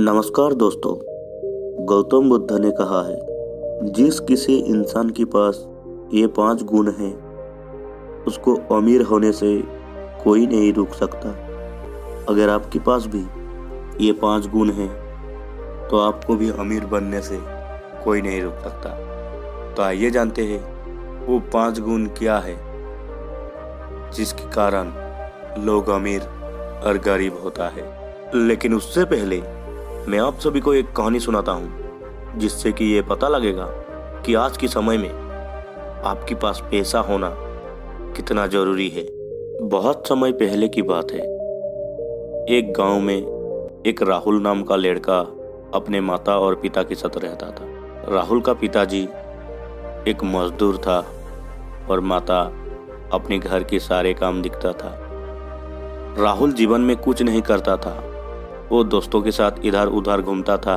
नमस्कार दोस्तों। गौतम बुद्ध ने कहा है, जिस किसी इंसान के पास ये 5 गुण हैं, उसको अमीर होने से कोई नहीं रोक सकता। अगर आपके पास भी ये 5 गुण हैं, तो आपको भी अमीर बनने से कोई नहीं रोक सकता। तो आइए जानते हैं वो 5 गुण क्या है जिसके कारण लोग अमीर और गरीब होता है। लेकिन उससे पहले मैं आप सभी को एक कहानी सुनाता हूँ, जिससे कि ये पता लगेगा कि आज के समय में आपके पास पैसा होना कितना जरूरी है। बहुत समय पहले की बात है। एक गांव में एक राहुल नाम का लड़का अपने माता और पिता के साथ रहता था। राहुल का पिताजी एक मजदूर था और माता अपने घर के सारे काम दिखता था। राहुल जीवन में कुछ नहीं करता था। वो दोस्तों के साथ इधर उधर घूमता था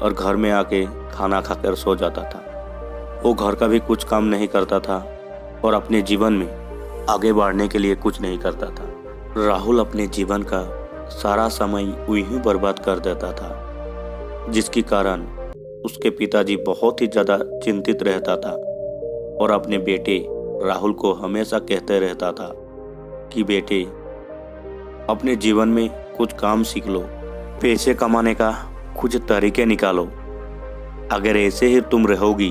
और घर में आके खाना खाकर सो जाता था। वो घर का भी कुछ काम नहीं करता था और अपने जीवन में आगे बढ़ने के लिए कुछ नहीं करता था। राहुल अपने जीवन का सारा समय यूं बर्बाद कर देता था, जिसके कारण उसके पिताजी बहुत ही ज़्यादा चिंतित रहता था और अपने बेटे राहुल को हमेशा कहते रहता था कि बेटे, अपने जीवन में कुछ काम सीख लो, पैसे कमाने का कुछ तरीके निकालो। अगर ऐसे ही तुम रहोगी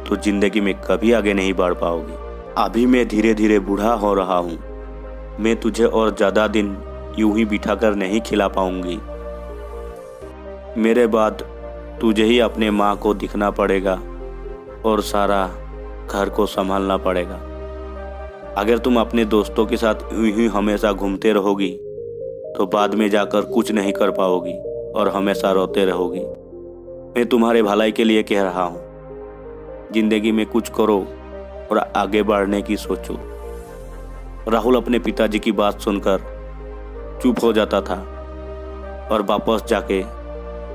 तो जिंदगी में कभी आगे नहीं बढ़ पाओगी। अभी मैं धीरे धीरे बूढ़ा हो रहा हूँ, मैं तुझे और ज़्यादा दिन यूं ही बिठाकर नहीं खिला पाऊंगी। मेरे बाद तुझे ही अपने माँ को दिखना पड़ेगा और सारा घर को संभालना पड़ेगा। अगर तुम अपने दोस्तों के साथ यूं ही हमेशा घूमते रहोगी तो बाद में जाकर कुछ नहीं कर पाओगी और हमेशा रोते रहोगी। मैं तुम्हारे भलाई के लिए कह रहा हूँ, जिंदगी में कुछ करो और आगे बढ़ने की सोचो। राहुल अपने पिताजी की बात सुनकर चुप हो जाता था और वापस जाके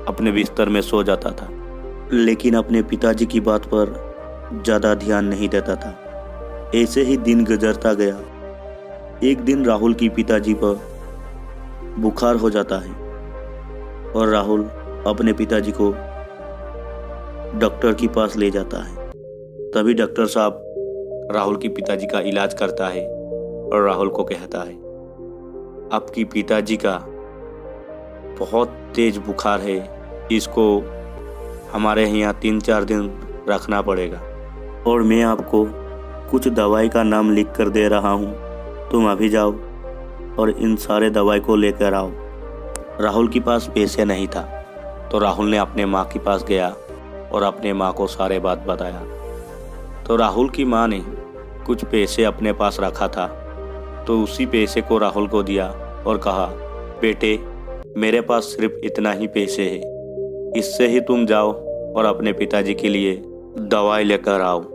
अपने बिस्तर में सो जाता था, लेकिन अपने पिताजी की बात पर ज़्यादा ध्यान नहीं देता था। ऐसे ही दिन गुजरता गया। एक दिन राहुल की पिताजी पर बुखार हो जाता है और राहुल अपने पिताजी को डॉक्टर के पास ले जाता है। तभी डॉक्टर साहब राहुल की पिताजी का इलाज करता है और राहुल को कहता है, आपकी पिताजी का बहुत तेज बुखार है, इसको हमारे यहाँ 3-4 दिन रखना पड़ेगा और मैं आपको कुछ दवाई का नाम लिख कर दे रहा हूँ। तुम अभी जाओ और इन सारे दवाई को लेकर आओ। राहुल के पास पैसे नहीं था, तो राहुल ने अपने माँ के पास गया और अपने माँ को सारे बात बताया। तो राहुल की माँ ने कुछ पैसे अपने पास रखा था, तो उसी पैसे को राहुल को दिया और कहा, बेटे, मेरे पास सिर्फ इतना ही पैसे है, इससे ही तुम जाओ और अपने पिताजी के लिए दवाई लेकर आओ।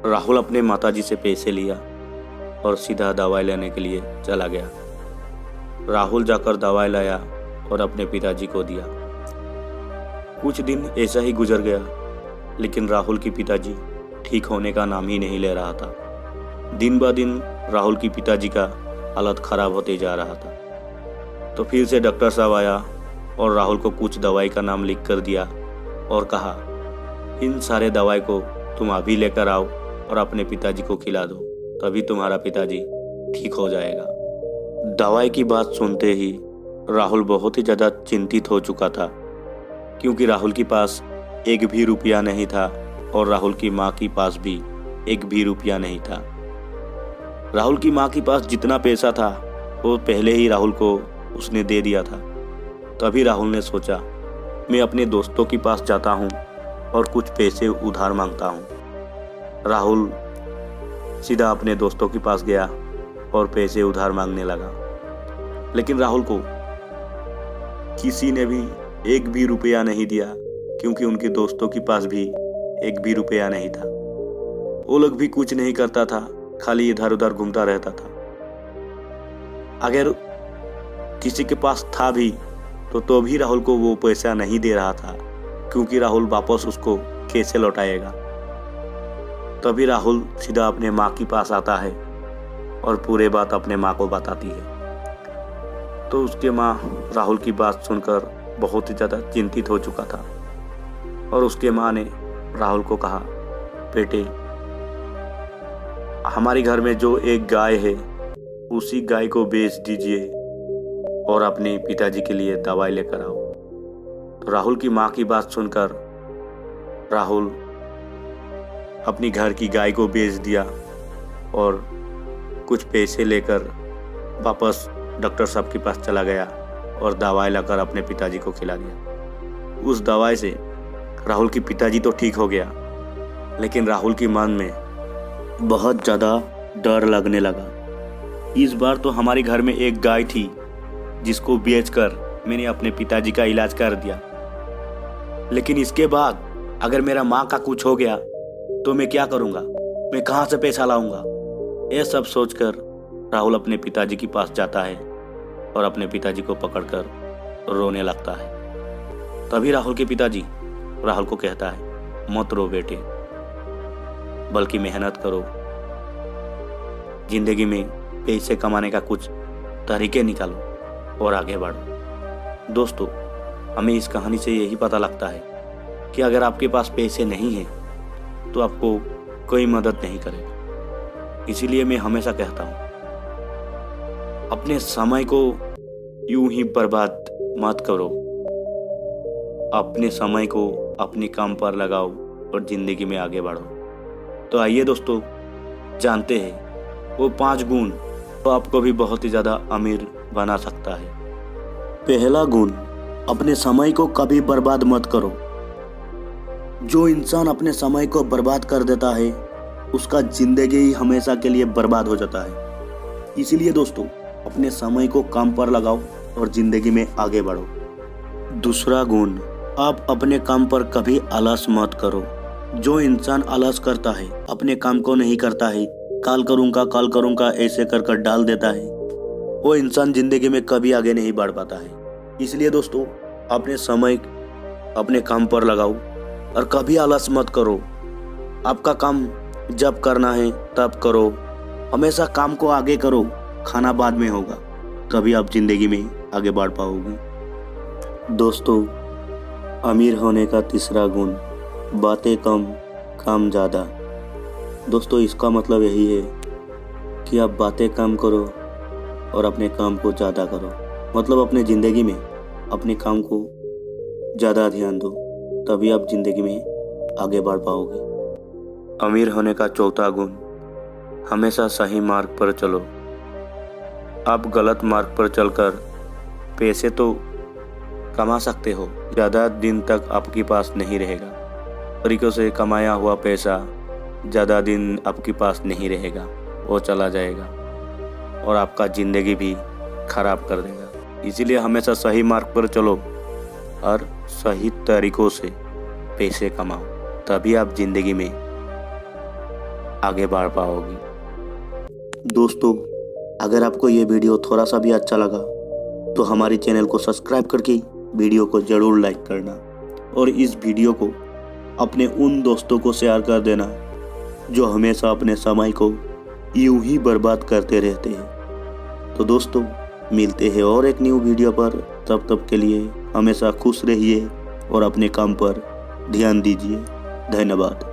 राहुल अपने माताजी से पैसे लिया और सीधा दवाई लेने के लिए चला गया। राहुल जाकर दवाई लाया और अपने पिताजी को दिया। कुछ दिन ऐसा ही गुजर गया, लेकिन राहुल की पिताजी ठीक होने का नाम ही नहीं ले रहा था। दिन ब दिन राहुल की पिताजी का हालत खराब होते जा रहा था। तो फिर से डॉक्टर साहब आया और राहुल को कुछ दवाई का नाम लिख कर दिया और कहा, इन सारे दवाई को तुम अभी लेकर आओ और अपने पिताजी को खिला दो, तभी तुम्हारा पिताजी ठीक हो जाएगा। दवाई की बात सुनते ही राहुल बहुत ही ज़्यादा चिंतित हो चुका था, क्योंकि राहुल के पास एक भी रुपया नहीं था और राहुल की माँ के पास भी एक भी रुपया नहीं था। राहुल की माँ के पास जितना पैसा था वो पहले ही राहुल को उसने दे दिया था। तभी राहुल ने सोचा, मैं अपने दोस्तों के पास जाता हूँ और कुछ पैसे उधार मांगता हूँ। राहुल सीधा अपने दोस्तों के पास गया और पैसे उधार मांगने लगा, लेकिन राहुल को किसी ने भी एक भी रुपया नहीं दिया, क्योंकि उनके दोस्तों के पास भी एक भी रुपया नहीं था। वो लोग भी कुछ नहीं करता था, खाली इधर उधर घूमता रहता था। अगर किसी के पास था भी तो भी राहुल को वो पैसा नहीं दे रहा था, क्योंकि राहुल वापस उसको कैसे लौटाएगा। तभी राहुल सीधा अपने माँ के पास आता है और पूरे बात अपने माँ को बताती है। तो उसके माँ राहुल की बात सुनकर बहुत ही ज़्यादा चिंतित हो चुका था और उसके माँ ने राहुल को कहा, बेटे, हमारे घर में जो एक गाय है उसी गाय को बेच दीजिए और अपने पिताजी के लिए दवाई लेकर आओ। तो राहुल की माँ की बात सुनकर राहुल अपनी घर की गाय को बेच दिया और कुछ पैसे लेकर वापस डॉक्टर साहब के पास चला गया और दवाई लाकर अपने पिताजी को खिला दिया। उस दवाई से राहुल की पिताजी तो ठीक हो गया, लेकिन राहुल की मन में बहुत ज़्यादा डर लगने लगा। इस बार तो हमारे घर में एक गाय थी जिसको बेचकर मैंने अपने पिताजी का इलाज कर दिया, लेकिन इसके बाद अगर मेरा माँ का कुछ हो गया तो मैं क्या करूँगा, मैं कहाँ से पैसा लाऊंगा। यह सब सोचकर राहुल अपने पिताजी के पास जाता है और अपने पिताजी को पकड़कर रोने लगता है। तभी राहुल के पिताजी राहुल को कहता है, मत रो बेटे, बल्कि मेहनत करो, जिंदगी में पैसे कमाने का कुछ तरीके निकालो और आगे बढ़ो। दोस्तों, हमें इस कहानी से यही पता लगता है कि अगर आपके पास पैसे नहीं हैं तो आपको कोई मदद नहीं करेगा। इसीलिए मैं हमेशा कहता हूँ, अपने समय को यूं ही बर्बाद मत करो, अपने समय को अपने काम पर लगाओ और जिंदगी में आगे बढ़ो। तो आइए दोस्तों, जानते हैं वो 5 गुण तो आपको भी बहुत ही ज़्यादा अमीर बना सकता है। पहला गुण, अपने समय को कभी बर्बाद मत करो। जो इंसान अपने समय को बर्बाद कर देता है उसका जिंदगी ही हमेशा के लिए बर्बाद हो जाता है। इसीलिए दोस्तों, अपने समय को काम पर लगाओ और जिंदगी में आगे बढ़ो। दूसरा गुण, आप अपने काम पर कभी आलस मत करो। जो इंसान आलस करता है, अपने काम को नहीं करता है, कल करूँगा ऐसे कर डाल देता है, वो इंसान जिंदगी में कभी आगे नहीं बढ़ पाता है। इसलिए दोस्तों, अपने समय अपने काम पर लगाओ और कभी आलस मत करो। आपका काम जब करना है तब करो, हमेशा काम को आगे करो, खाना बाद में होगा, तभी आप जिंदगी में आगे बढ़ पाओगे। दोस्तों, अमीर होने का तीसरा गुण, बातें कम काम ज़्यादा। दोस्तों, इसका मतलब यही है कि आप बातें कम करो और अपने काम को ज़्यादा करो। मतलब अपने ज़िंदगी में अपने काम को ज़्यादा ध्यान दो, तभी आप ज़िंदगी में आगे बढ़ पाओगे। अमीर होने का चौथा गुण, हमेशा सही मार्ग पर चलो। आप गलत मार्ग पर चलकर पैसे तो कमा सकते हो, ज़्यादा दिन तक आपके पास नहीं रहेगा। तरीकों से कमाया हुआ पैसा ज़्यादा दिन आपके पास नहीं रहेगा, वो चला जाएगा और आपका ज़िंदगी भी खराब कर देगा। इसीलिए हमेशा सही मार्ग पर चलो और सही तरीकों से पैसे कमाओ, तभी आप ज़िंदगी में आगे बढ़ पाओगे। दोस्तों, अगर आपको ये वीडियो थोड़ा सा भी अच्छा लगा तो हमारे चैनल को सब्सक्राइब करके वीडियो को ज़रूर लाइक करना और इस वीडियो को अपने उन दोस्तों को शेयर कर देना जो हमेशा अपने समय को यूं ही बर्बाद करते रहते हैं। तो दोस्तों, मिलते हैं और एक न्यू वीडियो पर। तब के लिए हमेशा खुश रहिए और अपने काम पर ध्यान दीजिए। धन्यवाद।